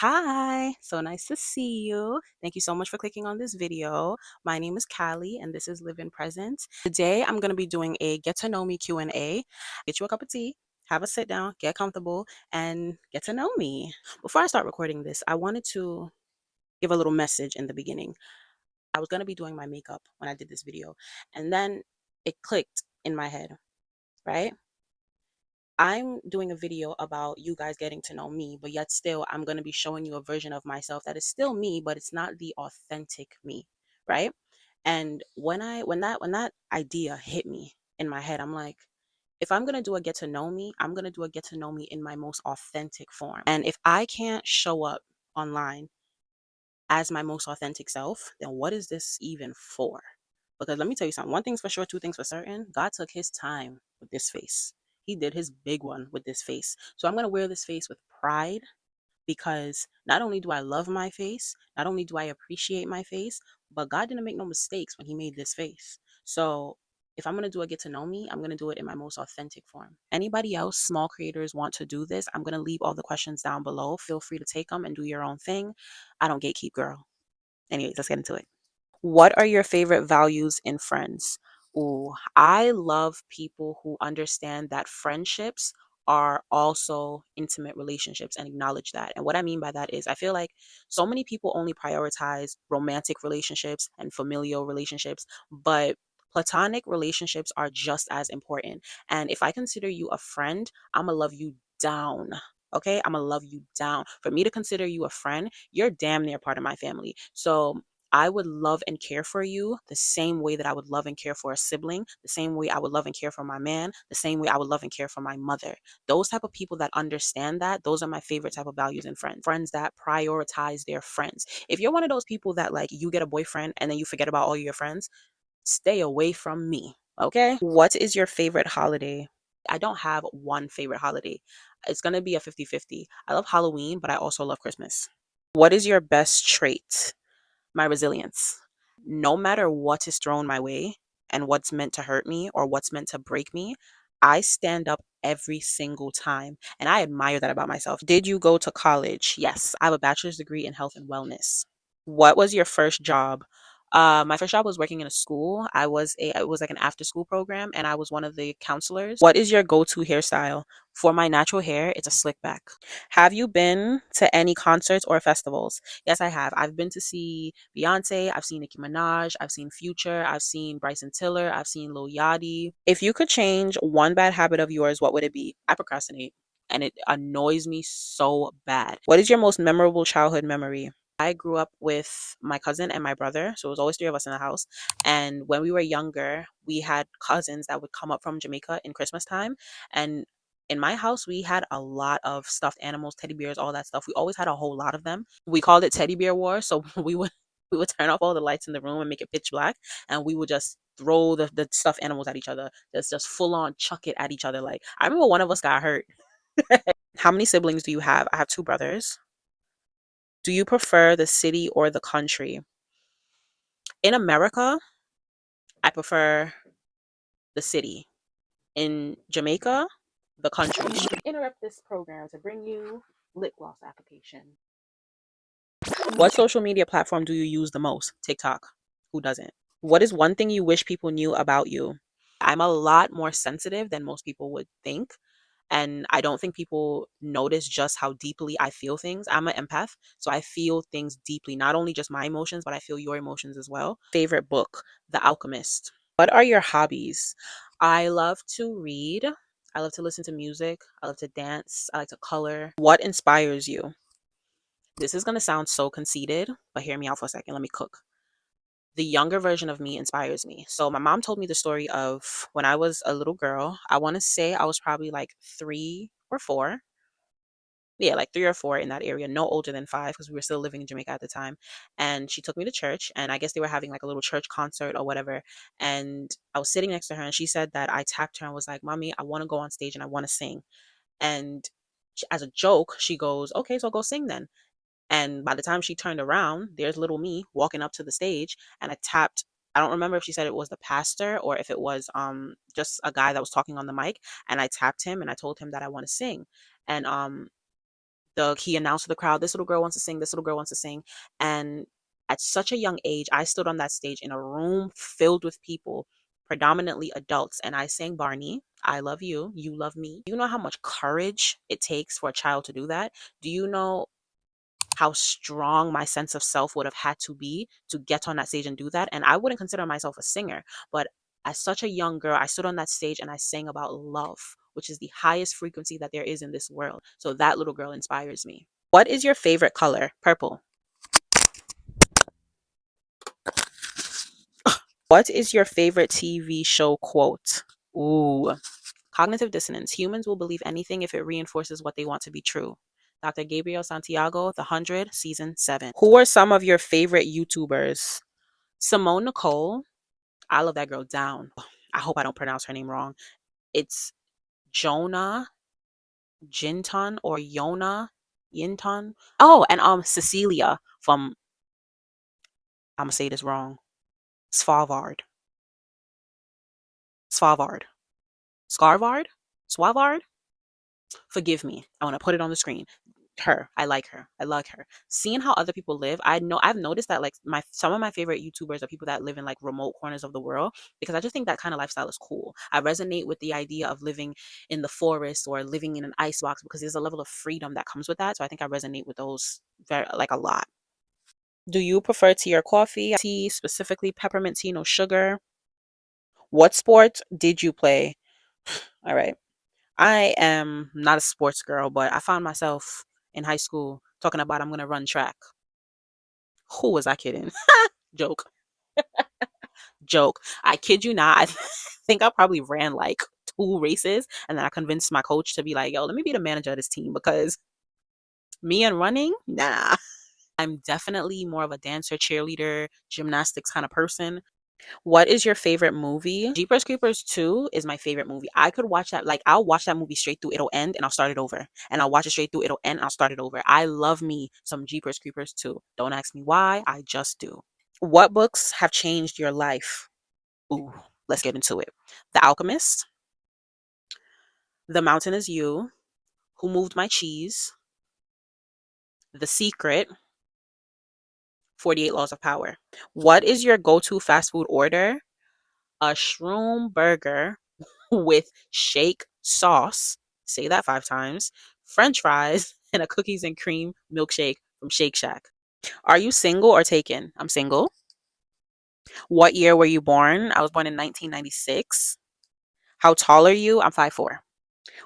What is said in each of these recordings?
Hi, so nice to see you. Thank you so much for clicking on this video. My name is Callie and this is Live in Present. Today I'm going to be doing a get to know me Q&A. Get you a cup of tea, have a sit down, get comfortable and get to know me. Before I start recording this, I wanted to give a little message in the beginning. I was going to be doing my makeup when I did this video and then it clicked in my head, right? I'm doing a video about you guys getting to know me, but yet still I'm going to be showing you a version of myself that is still me, but it's not the authentic me, right? And when that idea hit me in my head, I'm like, if I'm going to do a get to know me, I'm going to do a get to know me in my most authentic form. And if I can't show up online as my most authentic self, then what is this even for? Because let me tell you something. One thing's for sure, two things for certain. God took his time with this face. He did his big one with this face. So I'm going to wear this face with pride because not only do I love my face, not only do I appreciate my face, but God didn't make no mistakes when he made this face. So if I'm going to do a get to know me, I'm going to do it in my most authentic form. Anybody else, small creators, want to do this, I'm going to leave all the questions down below. Feel free to take them and do your own thing. I don't gatekeep, girl. Anyways, let's get into it. What are your favorite values in friends? Ooh, I love people who understand that friendships are also intimate relationships and acknowledge that. And what I mean by that is I feel like so many people only prioritize romantic relationships and familial relationships, but platonic relationships are just as important. And if I consider you a friend, I'm gonna love you down. Okay, I'm gonna love you down. For me to consider you a friend, you're damn near part of my family. So I would love and care for you the same way that I would love and care for a sibling, the same way I would love and care for my man, the same way I would love and care for my mother. Those type of people that understand that, those are my favorite type of values in friends. Friends that prioritize their friends. If you're one of those people that like you get a boyfriend and then you forget about all your friends, stay away from me. Okay? What is your favorite holiday? I don't have one favorite holiday. It's going to be a 50-50. I love Halloween, but I also love Christmas. What is your best trait? My resilience. No matter what is thrown my way and what's meant to hurt me or what's meant to break me, I stand up every single time. And I admire that about myself. Did you go to college? Yes, I have a bachelor's degree in health and wellness. What was your first job? My first job was working in a school. It was like an after school program and I was one of the counselors. What is your go-to hairstyle? For my natural hair, it's a slick back. Have you been to any concerts or festivals? Yes, I have. I've been to see Beyonce, I've seen Nicki Minaj, I've seen Future, I've seen Bryson Tiller, I've seen Lil Yachty. If you could change one bad habit of yours, what would it be? I procrastinate and it annoys me so bad. What is your most memorable childhood memory? I grew up with my cousin and my brother, so it was always three of us in the house. And when we were younger, we had cousins that would come up from Jamaica in Christmas time. And in my house, we had a lot of stuffed animals, teddy bears, all that stuff. We always had a whole lot of them. We called it Teddy Bear War. So we would turn off all the lights in the room and make it pitch black, and we would just throw the stuffed animals at each other. Just full on chuck it at each other. Like I remember one of us got hurt. How many siblings do you have? I have two brothers. Do you prefer the city or the country? In America, I prefer the city. In Jamaica, the country. Interrupt this program to bring you lip gloss application. What social media platform do you use the most? TikTok. Who doesn't? What is one thing you wish people knew about you? I'm a lot more sensitive than most people would think. And I don't think people notice just how deeply I feel things. I'm an empath, so I feel things deeply, not only just my emotions, but I feel your emotions as well. Favorite book, The Alchemist. What are your hobbies? I love to read. I love to listen to music. I love to dance. I like to color. What inspires you? This is going to sound so conceited, but hear me out for a second. Let me cook. The younger version of me inspires me. So my mom told me the story of when I was a little girl. I want to say I was probably like 3 or 4. Yeah, like 3 or 4 in that area, no older than 5 because we were still living in Jamaica at the time. And she took me to church, and I guess they were having like a little church concert or whatever. And I was sitting next to her, and she said that I tapped her and was like, "Mommy, I want to go on stage and I want to sing." And as a joke, she goes, "Okay, so go sing then." And by the time she turned around, there's little me walking up to the stage, and I tapped. I don't remember if she said it was the pastor or if it was just a guy that was talking on the mic, and I tapped him and I told him that I want to sing. And he announced to the crowd, this little girl wants to sing, this little girl wants to sing. And at such a young age, I stood on that stage in a room filled with people, predominantly adults, and I sang Barney, I love you, you love me. Do you know how much courage it takes for a child to do that? Do you know how strong my sense of self would have had to be to get on that stage and do that? And I wouldn't consider myself a singer, but as such a young girl, I stood on that stage and I sang about love, which is the highest frequency that there is in this world. So that little girl inspires me. What is your favorite color? Purple. What is your favorite TV show quote? Ooh, cognitive dissonance. Humans will believe anything if it reinforces what they want to be true. Dr. Gabriel Santiago, The 100, Season 7. Who are some of your favorite YouTubers? Simone Nicole. I love that girl down. I hope I don't pronounce her name wrong. It's Jonah Jinton or Yona Yinton. Oh, and Cecilia from, I'm gonna say this wrong. Svalbard. Svalbard. Scarvard? Swavard? Forgive me. I want to put it on the screen. Her. I like her. I like her. Seeing how other people live, I've noticed that like some of my favorite YouTubers are people that live in like remote corners of the world, because I just think that kind of lifestyle is cool. I resonate with the idea of living in the forest or living in an icebox because there's a level of freedom that comes with that. So I think I resonate with those very like a lot. Do you prefer tea or coffee? Tea, specifically peppermint tea, no sugar. What sport did you play? All right. I am not a sports girl, but I found myself in high school talking about I'm going to run track. Who was I kidding? Joke. Joke. I kid you not. I think I probably ran like 2 races, and then I convinced my coach to be like, yo, let me be the manager of this team, because me and running, nah. I'm definitely more of a dancer, cheerleader, gymnastics kind of person. What is your favorite movie? Jeepers Creepers 2 is my favorite movie. I could watch that, like, I'll watch that movie straight through, it'll end, and I'll start it over. And I'll watch it straight through, it'll end, and I'll start it over. I love me some Jeepers Creepers 2. Don't ask me why, I just do. What books have changed your life? Ooh, let's get into it. The Alchemist, The Mountain is You, Who Moved My Cheese, The Secret, 48 Laws of Power. What is your go-to fast food order? A shroom burger with shake sauce, say that 5 times, french fries, and a cookies and cream milkshake from Shake Shack. Are you single or taken? I'm single. What year were you born? I was born in 1996. How tall are you? I'm 5'4".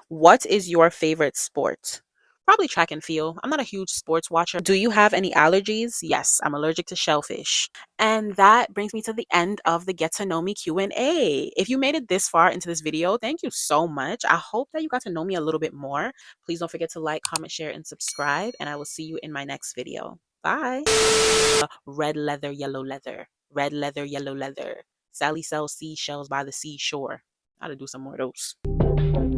What is your favorite sport? Probably track and field. I'm not a huge sports watcher. Do you have any allergies? Yes, I'm allergic to shellfish. And that brings me to the end of the Get to Know Me Q&A. If you made it this far into this video, thank you so much. I hope that you got to know me a little bit more. Please don't forget to like, comment, share, and subscribe. And I will see you in my next video. Bye. Red leather, yellow leather. Red leather, yellow leather. Sally sells seashells by the seashore. I gotta do some more of those.